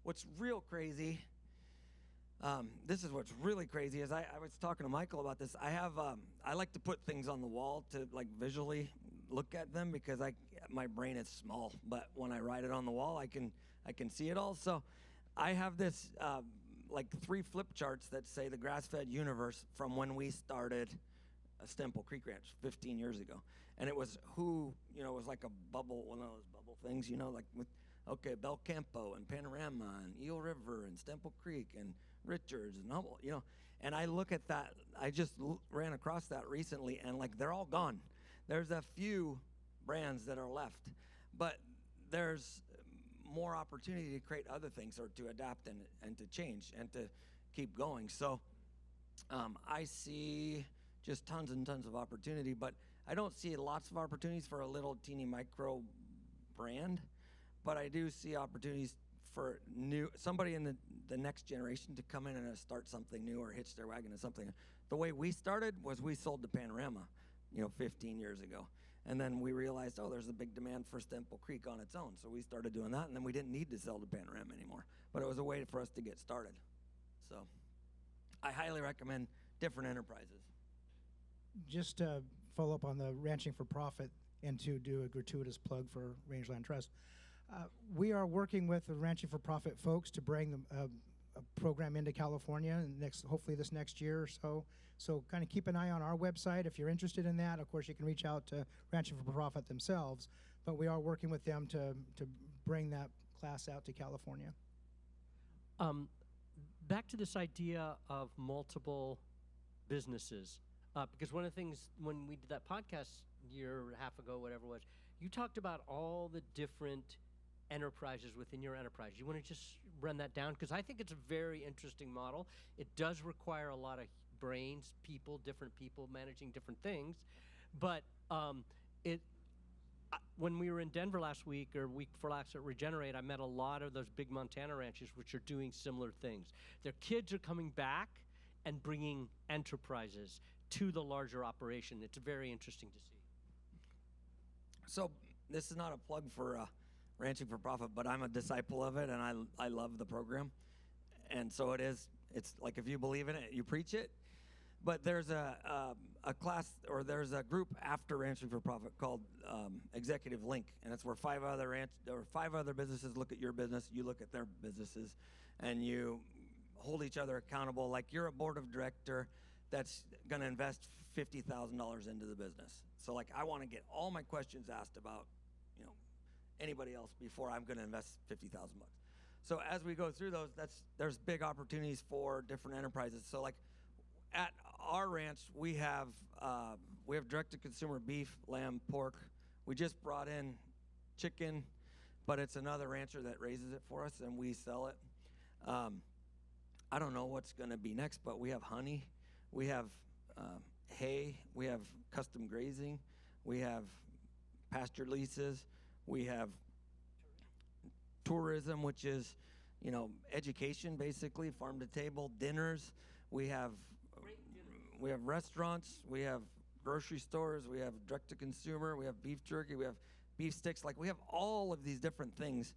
what's real crazy, this is what's really crazy is I was talking to Michael about this. I like to put things on the wall to like visually look at them because my brain is small, but when I write it on the wall, I can see it all. So I have this like 3 flip charts that say the grass-fed universe from when we started Stemple Creek Ranch 15 years ago. And it was it was like a bubble, one of those bubble things, like with, Bel Campo and Panorama and Eel River and Stemple Creek and Richards and Humboldt, and I look at that, I just ran across that recently, and like they're all gone. There's a few brands that are left, but there's more opportunity to create other things or to adapt and to change and to keep going. So I see just tons and tons of opportunity, but I don't see lots of opportunities for a little teeny micro brand, but I do see opportunities for somebody in the next generation to come in and start something new or hitch their wagon to something. The way we started was we sold to Panorama, 15 years ago. And then we realized, there's a big demand for Stemple Creek on its own. So we started doing that, and then we didn't need to sell to Panorama anymore. But it was a way for us to get started. So I highly recommend different enterprises. Just to follow up on the ranching for profit and to do a gratuitous plug for Rangeland Trust, we are working with the ranching for profit folks to bring a program into California hopefully this next year or so. So kind of keep an eye on our website if you're interested in that. Of course, you can reach out to Ranching for Profit themselves, but we are working with them to bring that class out to California. Back to this idea of multiple businesses, because one of the things when we did that podcast a year and a half ago, whatever it was, you talked about all the different enterprises within your enterprise. You want to just run that down? Because I think it's a very interesting model. It does require a lot of brains, different people managing different things. But when we were in Denver last week or week before last at Regenerate, I met a lot of those big Montana ranches which are doing similar things. Their kids are coming back and bringing enterprises to the larger operation. It's very interesting to see. So this is not a plug for Ranching for Profit, but I'm a disciple of it, and I love the program. And so it's like if you believe in it, you preach it. But there's a class, or there's a group after Ranching for Profit called Executive Link, and it's where 5 other businesses look at your business, you look at their businesses, and you hold each other accountable. Like you're a board of director that's going to invest $50,000 into the business. So like I want to get all my questions asked about anybody else before I'm going to invest $50,000. So as we go through those, there's big opportunities for different enterprises. So like at our ranch, we have direct-to-consumer beef, lamb, pork. We just brought in chicken, but it's another rancher that raises it for us, and we sell it. I don't know what's going to be next, but we have honey. We have hay. We have custom grazing. We have pasture leases. We have tourism, which is, education, basically, farm to table, dinners. We have restaurants. We have grocery stores. We have direct to consumer. We have beef jerky. We have beef sticks. Like we have all of these different things.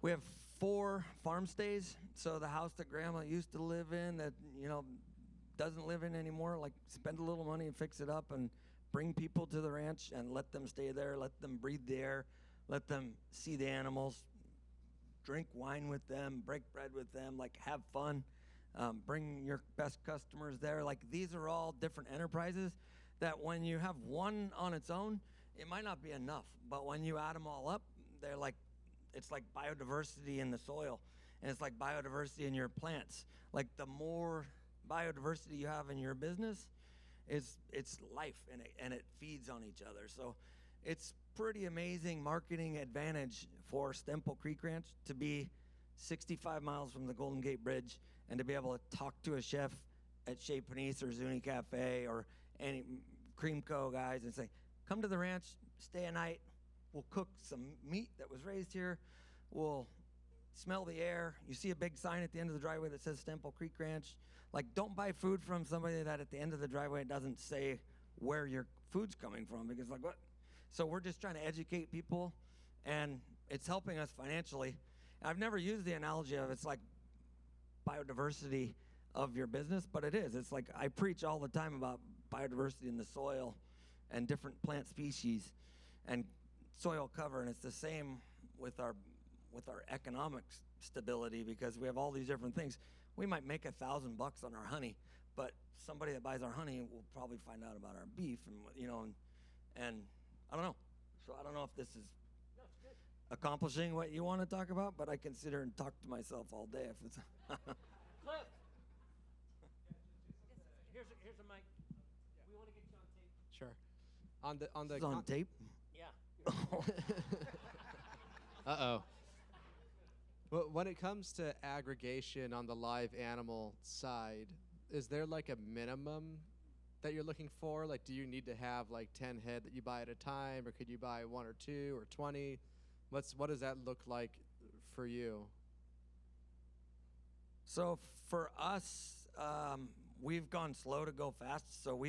We have 4 farm stays. So the house that grandma used to live in that, doesn't live in anymore, like spend a little money and fix it up and bring people to the ranch and let them stay there, let them breathe the air, let them see the animals, drink wine with them, break bread with them, like have fun, bring your best customers there. Like these are all different enterprises that when you have one on its own, it might not be enough. But when you add them all up, it's like biodiversity in the soil, and it's like biodiversity in your plants. Like the more biodiversity you have in your business, it's life, and it feeds on each other. So it's pretty amazing marketing advantage for Stemple Creek Ranch to be 65 miles from the Golden Gate Bridge and to be able to talk to a chef at Chez Panisse or Zuni Cafe or any Cream Co. guys and say, come to the ranch, stay a night. We'll cook some meat that was raised here. We'll smell the air. You see a big sign at the end of the driveway that says Stemple Creek Ranch. Like, don't buy food from somebody that at the end of the driveway doesn't say where your food's coming from, because like, what? So we're just trying to educate people, and it's helping us financially. I've never used the analogy of it's like biodiversity of your business, but it is. It's like I preach all the time about biodiversity in the soil and different plant species and soil cover, and it's the same with our economic stability, because we have all these different things. We might make $1,000 on our honey, but somebody that buys our honey will probably find out about our beef, and I don't know. So I don't know if this is accomplishing what you want to talk about, but I can sit here and talk to myself all day if it's. Cliff. Here's a mic. We want to get you on tape. Sure. On the It's on tape. Yeah. Uh-oh. Well, when it comes to aggregation on the live animal side, is there like a minimum that you're looking for? Like, do you need to have like 10 head that you buy at a time, or could you buy 1 or 2 or 20? What does that look like for you? So for us, we've gone slow to go fast. So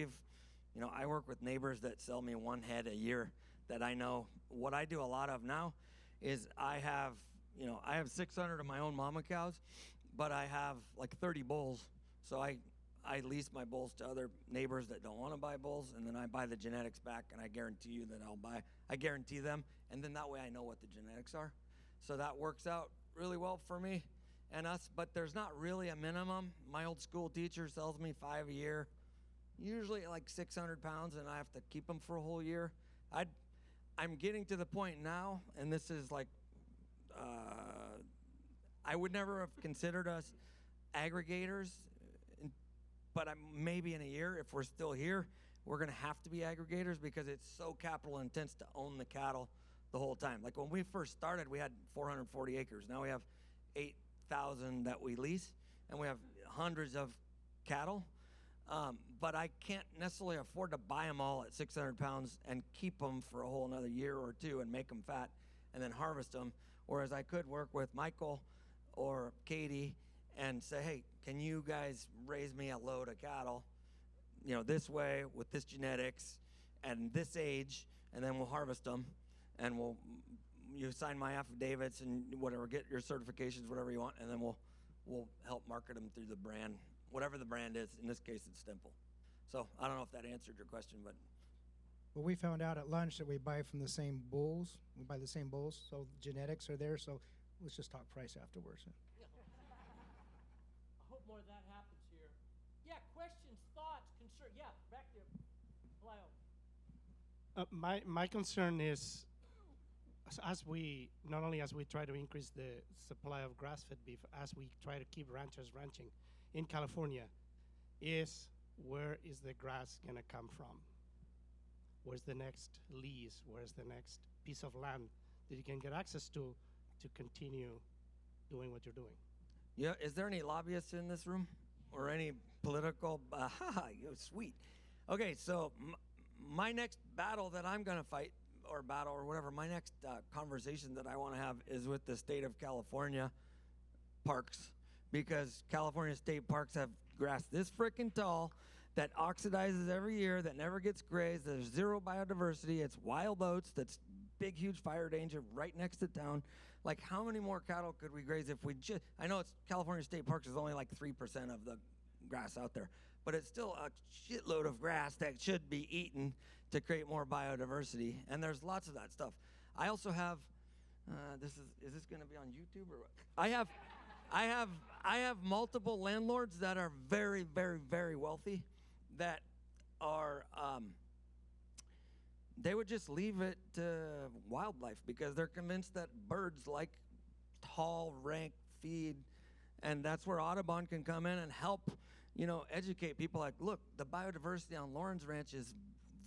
I work with neighbors that sell me 1 head a year that I know. What I do a lot of now is I have 600 of my own mama cows, but I have like 30 bulls. So I lease my bulls to other neighbors that don't want to buy bulls, and then I buy the genetics back, and I guarantee you that I guarantee them, and then that way I know what the genetics are. So that works out really well for me and us, but there's not really a minimum. My old school teacher sells me 5 a year, usually like 600 pounds, and I have to keep them for a whole year. I'm getting to the point now, and this is like, I would never have considered us aggregators, but maybe in a year, if we're still here, we're going to have to be aggregators, because it's so capital intense to own the cattle the whole time. Like when we first started, we had 440 acres. Now we have 8,000 that we lease, and we have hundreds of cattle. But I can't necessarily afford to buy them all at 600 pounds and keep them for a whole another year or two and make them fat and then harvest them. Whereas I could work with Michael or Katie and say, hey, can you guys raise me a load of cattle, this way with this genetics and this age, and then we'll harvest them, and you sign my affidavits and whatever, get your certifications, whatever you want, and then we'll help market them through the brand, whatever the brand is. In this case, it's Stemple. So I don't know if that answered your question, but. Well, we found out at lunch that we buy from the same bulls. We buy the same bulls, so genetics are there. So let's just talk price afterwards. I hope more of that happens here. Yeah, questions, thoughts, concerns. Yeah, back there. Lyle. My concern is, as we try to increase the supply of grass-fed beef, as we try to keep ranchers ranching in California, is where is the grass going to come from? Where's the next lease? Where's the next piece of land that you can get access to continue doing what you're doing? Yeah, is there any lobbyists in this room or any political? You're sweet. Okay, so my next battle that I'm going to fight, or whatever, my next conversation that I want to have is with the state of California parks, because California state parks have grass this freaking tall that oxidizes every year, that never gets grazed. There's zero biodiversity. It's wild oats. That's big, huge fire danger right next to town. Like, how many more cattle could we graze if we just, I know it's California State Parks is only like 3% of the grass out there, but it's still a shitload of grass that should be eaten to create more biodiversity. And there's lots of that stuff. I also have, is this going to be on YouTube or what? I have multiple landlords that are very, very, very wealthy that are, they would just leave it to wildlife because they're convinced that birds like tall, rank feed, and that's where Audubon can come in and help, educate people. Like, look, the biodiversity on Loren's ranch is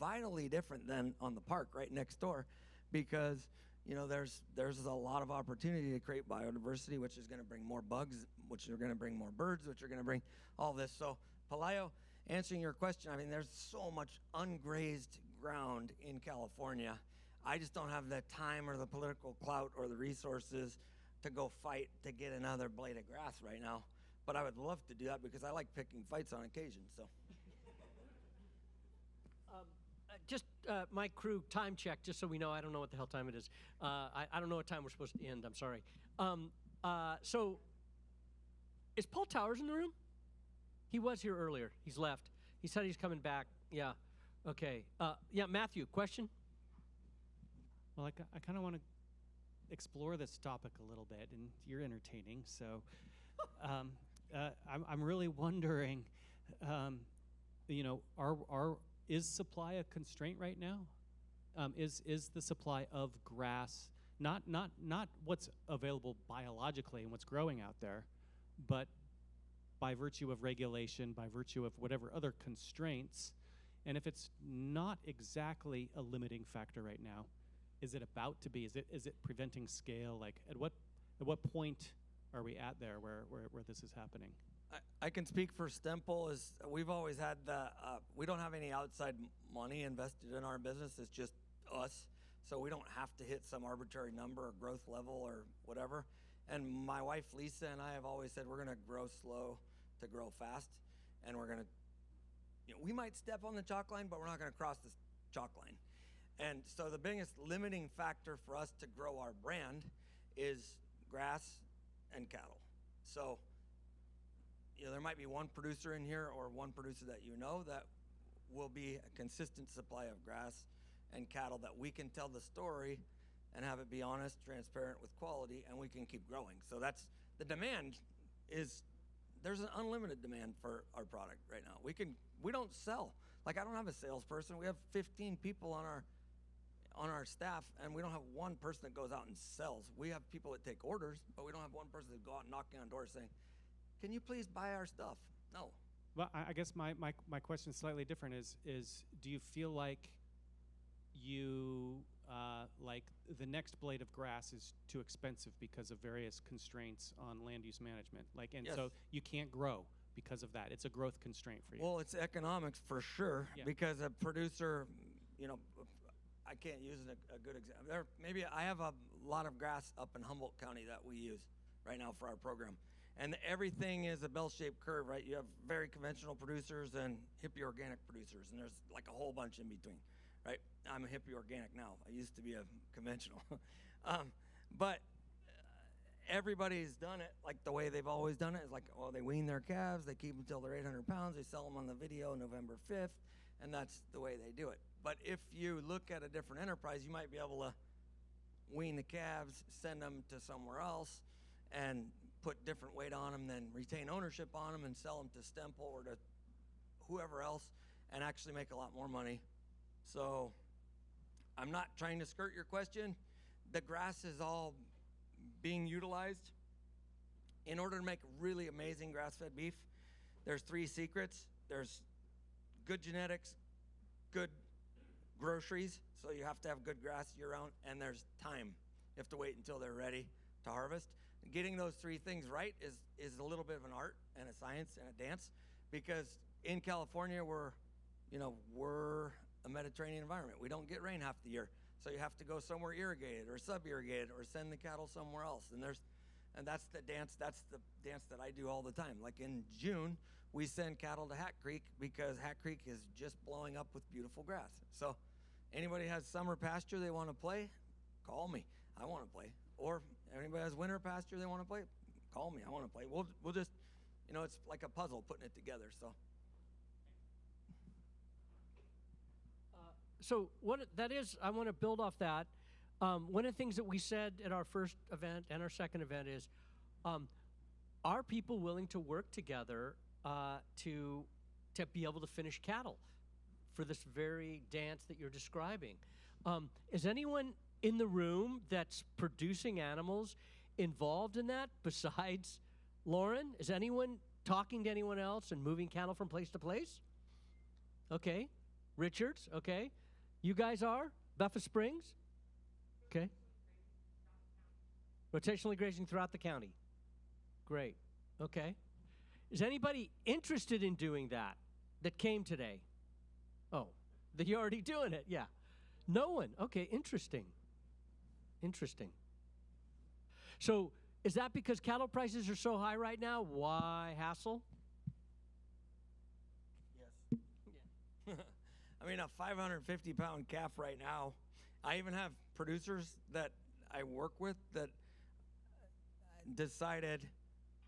vitally different than on the park right next door, because there's a lot of opportunity to create biodiversity, which is going to bring more bugs, which are going to bring more birds, which are going to bring all this. So, Pelayo, answering your question, I mean, there's so much ungrazed ground in California. I just don't have the time or the political clout or the resources to go fight to get another blade of grass right now. But I would love to do that because I like picking fights on occasion. So. Just my crew time check, just so we know. I don't know what the hell time it is. I don't know what time we're supposed to end. I'm sorry. So, is Paul Towers in the room? He was here earlier. He's left. He said he's coming back. Yeah. Okay. Yeah, Matthew, question? Well, I kind of want to explore this topic a little bit, and you're entertaining. So, I'm really wondering, is supply a constraint right now? Is the supply of grass not what's available biologically and what's growing out there, but by virtue of regulation, by virtue of whatever other constraints? And if it's not exactly a limiting factor right now, is it about to be? Is it preventing scale? Like at what point are we at there where this is happening? I can speak for Stemple. Is we've always had we don't have any outside money invested in our business. It's just us, so we don't have to hit some arbitrary number or growth level or whatever. And my wife Lisa and I have always said we're going to grow slow to grow fast, and we're going to, we might step on the chalk line, but we're not going to cross the chalk line. And so the biggest limiting factor for us to grow our brand is grass and cattle. So, there might be one producer in here or one producer that that will be a consistent supply of grass and cattle that we can tell the story and have it be honest, transparent with quality, and we can keep growing. So that's the demand. There's an unlimited demand for our product right now. We don't sell. Like, I don't have a salesperson. We have 15 people on our staff, and we don't have one person that goes out and sells. We have people that take orders, but we don't have one person that go out knocking on doors saying, "Can you please buy our stuff?" No. Well, I guess my question is slightly different. Is do you feel like like the next blade of grass is too expensive because of various constraints on land use management? Yes. So you can't grow because of that. It's a growth constraint for you. Well, it's economics for sure, Yeah. because a producer, I can't use a good example. Maybe I have a lot of grass up in Humboldt County that we use right now for our program. And everything is a bell-shaped curve, right? You have very conventional producers and hippie organic producers, and there's like a whole bunch in between, right? I'm a hippie organic now. I used to be a conventional. But everybody's done it like the way they've always done it. It's like, they wean their calves, they keep them until they're 800 pounds, they sell them on the video November 5th, and that's the way they do it. But if you look at a different enterprise, you might be able to wean the calves, send them to somewhere else, and put different weight on them, then retain ownership on them and sell them to Stemple or to whoever else and actually make a lot more money. So I'm not trying to skirt your question. The grass is all being utilized. In order to make really amazing grass-fed beef, there's 3 secrets. There's good genetics, good groceries, so you have to have good grass year-round, and there's time. You have to wait until they're ready to harvest. Getting those 3 things right is a little bit of an art and a science and a dance, because in California we're a Mediterranean environment. We don't get rain half the year, so you have to go somewhere irrigated or sub-irrigated or send the cattle somewhere else. And that's the dance. That's the dance that I do all the time. Like in June, we send cattle to Hat Creek because Hat Creek is just blowing up with beautiful grass. So anybody has summer pasture they want to play, call me. I want to play. Or anybody has winter pasture they want to play, call me. I want to play. We'll just, it's like a puzzle putting it together. So what that is, I want to build off that. One of the things that we said at our first event and our second event is, are people willing to work together to be able to finish cattle for this very dance that you're describing? Is anyone in the room that's producing animals involved in that besides Loren? Is anyone talking to anyone else and moving cattle from place to place? Okay. Richards, okay. You guys are? Buffa Springs? Okay. Rotationally grazing throughout the county. Great. Okay. Is anybody interested in doing that came today? Oh, That you're already doing it, yeah. No one. Okay, interesting. Interesting. So is that because cattle prices are so high right now? Why hassle? Yes. Yeah. I mean, a 550-pound calf right now. I even have producers that I work with that decided,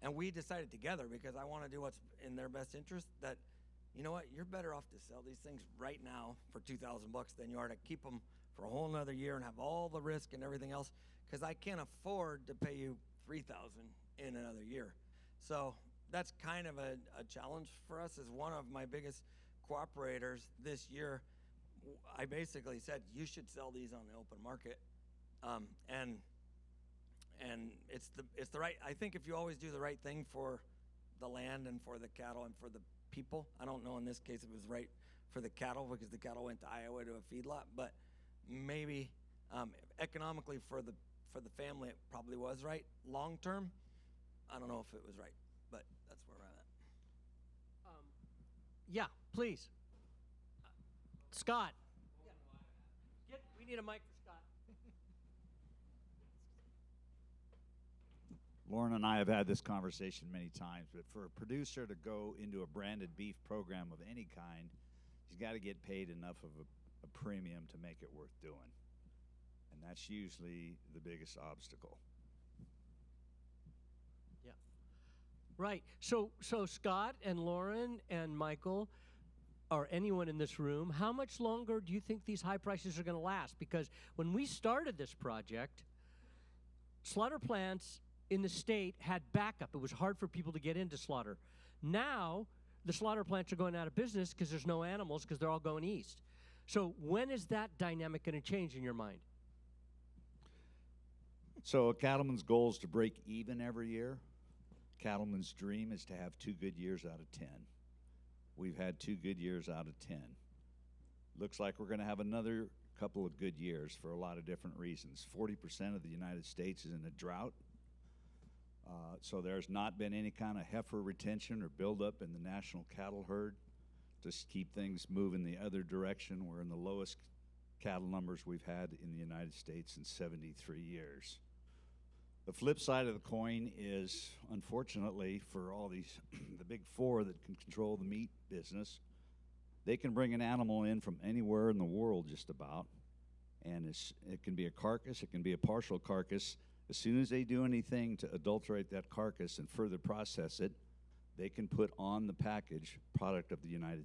and we decided together because I want to do what's in their best interest, that, you know what, you're better off to sell these things right now for $2,000 than you are to keep them for a whole nother year and have all the risk and everything else, because I can't afford to pay you $3,000 in another year. So that's kind of a challenge for us. As one of my biggest cooperators this year, I basically said, you should sell these on the open market. And it's the right, I think if you always do the right thing for the land and for the cattle and for the people, I don't know in this case if it was right for the cattle because the cattle went to Iowa to a feedlot, but maybe economically for the family it probably was right. Long term, I don't know if it was right, but that's where I'm at. Yeah, please. Scott. We need a mic for Scott. Loren and I have had this conversation many times, but for a producer to go into a branded beef program of any kind, he's got to get paid enough of a premium to make it worth doing. And that's usually the biggest obstacle. Yeah. Right. So Scott and Loren and Michael, or anyone in this room, how much longer do you think these high prices are going to last? Because when we started this project, slaughter plants in the state had backup. It was hard for people to get into slaughter. Now, the slaughter plants are going out of business because there's no animals because they're all going east. So when is that dynamic going to change in your mind? So a cattleman's goal is to break even every year. Cattleman's dream is to have 2 good years out of 10. We've had 2 good years out of 10. Looks like we're going to have another couple of good years for a lot of different reasons. 40% of the United States is in a drought. So there's not been any kind of heifer retention or buildup in the national cattle herd to keep things moving the other direction. We're in the lowest cattle numbers we've had in the United States in 73 years. The flip side of the coin is, unfortunately, for all these, the big four that can control the meat business, they can bring an animal in from anywhere in the world just about, and it can be a carcass, it can be a partial carcass. As soon as they do anything to adulterate that carcass and further process it, they can put on the package product of the United